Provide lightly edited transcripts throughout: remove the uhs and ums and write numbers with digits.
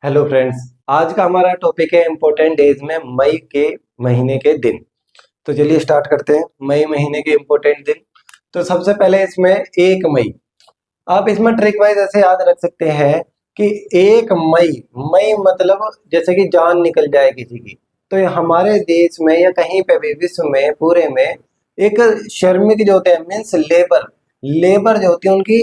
Hello friends. आज का हमारा टॉपिक है इम्पोर्टेंट डेज में मई के महीने के दिन। तो चलिए स्टार्ट करते हैं मई महीने के इम्पोर्टेंट दिन। तो सबसे पहले इसमें 1 मई। आप इसमें ट्रिक वाइज ऐसे याद रख सकते हैं कि 1 मई, मई मतलब जैसे कि जान निकल जाए किसी की। तो ये हमारे देश में या कहीं पे भी विश्व में पूरे में एक श्रमिक जो होते हैं मीन्स लेबर, लेबर जो होती है उनकी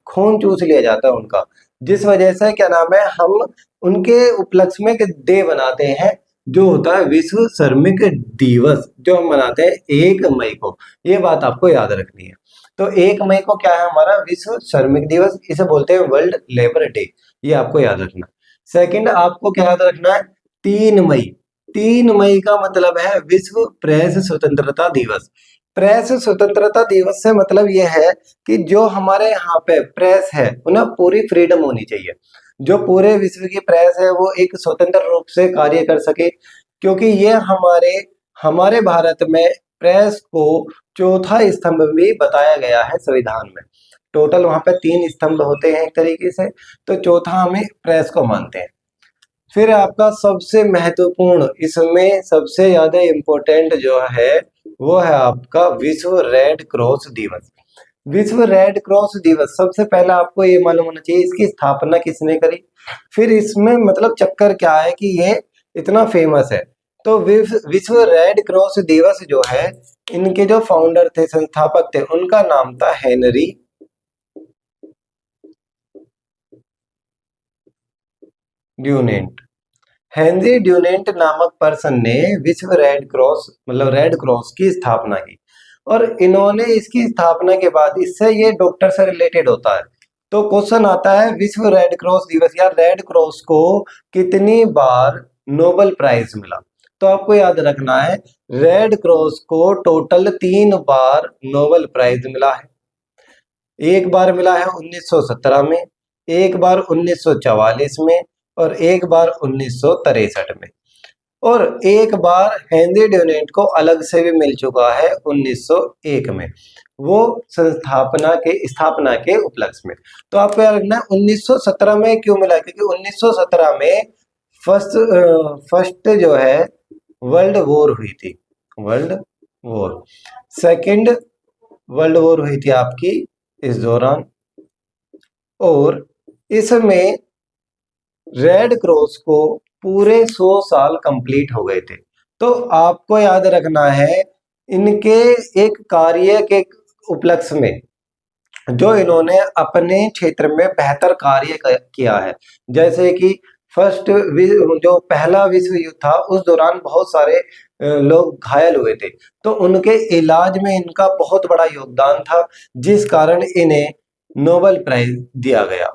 खून चूस लिया जाता है उनका। जिस वजह से क्या नाम है, हम उनके उपलक्ष्य में एक डे बनाते हैं जो होता है विश्व श्रमिक दिवस, जो हम मनाते हैं 1 मई को। ये बात आपको याद रखनी है। तो 1 मई को क्या है हमारा विश्व श्रमिक दिवस, इसे बोलते हैं वर्ल्ड लेबर डे। ये आपको याद रखना। सेकंड आपको क्या याद रखना है, 3 मई। 3 मई का मतलब है विश्व प्रेस स्वतंत्रता दिवस। प्रेस स्वतंत्रता दिवस से मतलब ये है कि जो हमारे यहाँ पे प्रेस है उन्हें पूरी फ्रीडम होनी चाहिए। जो पूरे विश्व की प्रेस है वो एक स्वतंत्र रूप से कार्य कर सके, क्योंकि ये हमारे हमारे भारत में प्रेस को चौथा स्तंभ भी बताया गया है संविधान में। टोटल वहां पे 3 स्तंभ होते हैं एक तरीके से, तो चौथा हमें प्रेस को मानते हैं। फिर आपका सबसे महत्वपूर्ण, इसमें सबसे ज्यादा इम्पोर्टेंट जो है वो है आपका विश्व रेड क्रॉस दिवस। विश्व रेड क्रॉस दिवस सबसे पहले आपको ये मालूम होना चाहिए इसकी स्थापना किसने करी। फिर इसमें मतलब चक्कर क्या है कि ये इतना फेमस है। तो विश्व रेड क्रॉस दिवस जो है, इनके जो फाउंडर थे, संस्थापक थे, उनका नाम था हेनरी ड्यूनेंट। हेनरी ड्यूनेंट नामक पर्सन ने विश्व रेड क्रॉस मतलब रेड क्रॉस की स्थापना की। और इन्होंने इसकी स्थापना के बाद इससे ये डॉक्टर से रिलेटेड होता है। तो क्वेश्चन आता है विश्व रेड क्रॉस दिवस या रेड क्रॉस को कितनी बार नोबेल प्राइज मिला। तो आपको याद रखना है रेड क्रॉस को टोटल 3 बार नोबेल प्राइज मिला है। एक बार मिला है 1917 में, एक बार 1944 में, और एक बार 1963 में। और एक बार हेनरी ड्यूनेंट को अलग से भी मिल चुका है 1901 में, वो स्थापना के उपलक्ष्य में। तो आपको याद रखना है 1917 में क्यों मिला, क्योंकि 1917 में फर्स्ट जो है वर्ल्ड वॉर हुई थी। World war, second world war हुई थी आपकी इस दौरान। और इसमें रेड क्रॉस को पूरे 100 साल कंप्लीट हो गए थे। तो आपको याद रखना है इनके एक कार्य के उपलक्ष्य में जो इन्होंने अपने क्षेत्र में बेहतर कार्य किया है। जैसे कि जो पहला विश्व युद्ध था उस दौरान बहुत सारे लोग घायल हुए थे। तो उनके इलाज में इनका बहुत बड़ा योगदान था, जिस कारण इन्हें नोबेल प्राइज दिया गया।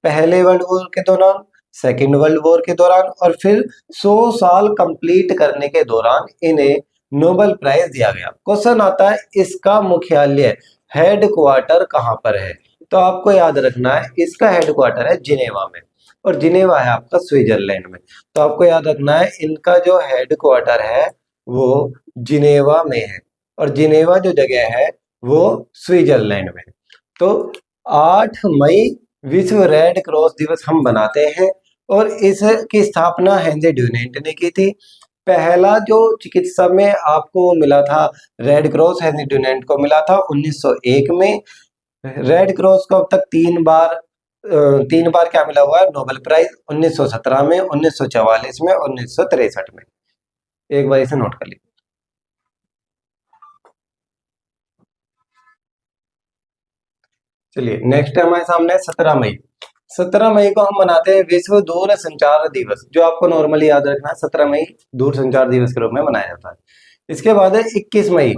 पहले वर्ल्ड वॉर के दौरान, सेकेंड वर्ल्ड वॉर के दौरान, और फिर 100 साल कंप्लीट करने के दौरान इन्हें नोबेल प्राइज दिया गया। क्वेश्चन आता है इसका मुख्यालय, हेड क्वार्टर कहाँ पर है। तो आपको याद रखना है इसका हेड क्वार्टर है जिनेवा में, और जिनेवा है आपका स्विट्जरलैंड में। तो आपको याद रखना है इनका जो हेड क्वार्टर है वो जिनेवा में है, और जिनेवा जो जगह है वो स्विट्जरलैंड में है। तो 8 मई विश्व रेड क्रॉस दिवस हम बनाते हैं, और इसकी स्थापना हेनरी ड्यूनेंट ने की थी। पहला जो चिकित्सा में आपको मिला था रेड क्रॉस, हेनरी ड्यूनेंट को मिला था 1901 में। रेड क्रॉस को अब तक 3 बार क्या मिला हुआ है नोबेल प्राइज, 1917 में, 1944 में, 1963 में। एक बार इसे नोट कर लीजिए। चलिए नेक्स्ट है हमारे सामने 17 मई। 17 मई को हम मनाते हैं विश्व दूर संचार दिवस, जो आपको नॉर्मली याद रखना है 17 मई दूर संचार दिवस के रूप में मनाया जाता है। इसके बाद है 21 मई,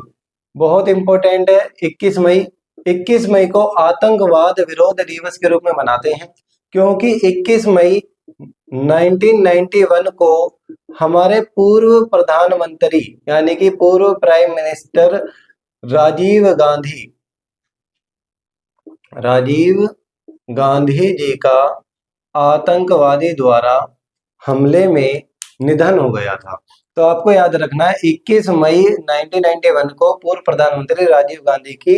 बहुत इंपॉर्टेंट है 21 मई। 21 मई को आतंकवाद विरोध दिवस के रूप में मनाते हैं, क्योंकि 21 मई 1991 को हमारे पूर्व प्रधानमंत्री यानी कि पूर्व प्राइम मिनिस्टर राजीव गांधी राजीव गांधी जी का आतंकवादी द्वारा हमले में निधन हो गया था। तो आपको याद रखना है 21 मई 1991 को पूर्व प्रधानमंत्री राजीव गांधी की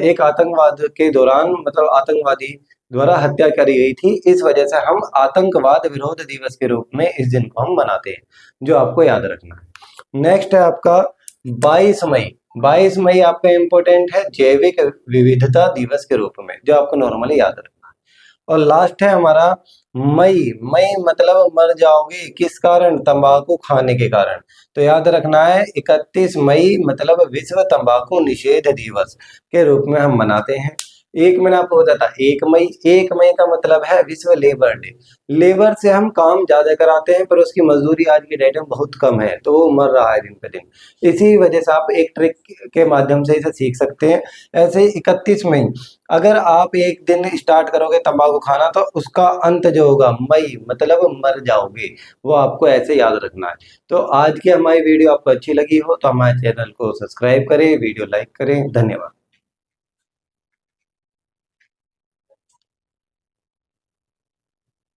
एक आतंकवाद के दौरान मतलब आतंकवादी द्वारा हत्या करी गई थी। इस वजह से हम आतंकवाद विरोध दिवस के रूप में इस दिन को हम मनाते हैं, जो आपको याद रखना है। नेक्स्ट है आपका 22 मई। 22 मई आपका इम्पोर्टेंट है जैविक विविधता दिवस के रूप में, जो आपको नॉर्मली याद रखना है। और लास्ट है हमारा मई। मई मतलब मर जाओगे किस कारण? तंबाकू खाने के कारण। तो याद रखना है 31 मई मतलब विश्व तंबाकू निषेध दिवस के रूप में हम मनाते हैं। एक मैंने आपको बताया था 1 मई। 1 मई का मतलब है विश्व लेबर डे। लेबर से हम काम ज्यादा कराते हैं पर उसकी मजदूरी आज की डेट में बहुत कम है, तो वो मर रहा है दिन पे दिन। इसी वजह से आप एक ट्रिक के माध्यम से इसे सीख सकते हैं। ऐसे ही 31 मई, अगर आप एक दिन स्टार्ट करोगे तंबाकू खाना तो उसका अंत जो होगा मई मतलब मर जाओगे, वो आपको ऐसे याद रखना है। तो आज की हमारी वीडियो आपको अच्छी लगी हो तो हमारे चैनल को सब्सक्राइब करें, वीडियो लाइक करें। धन्यवाद।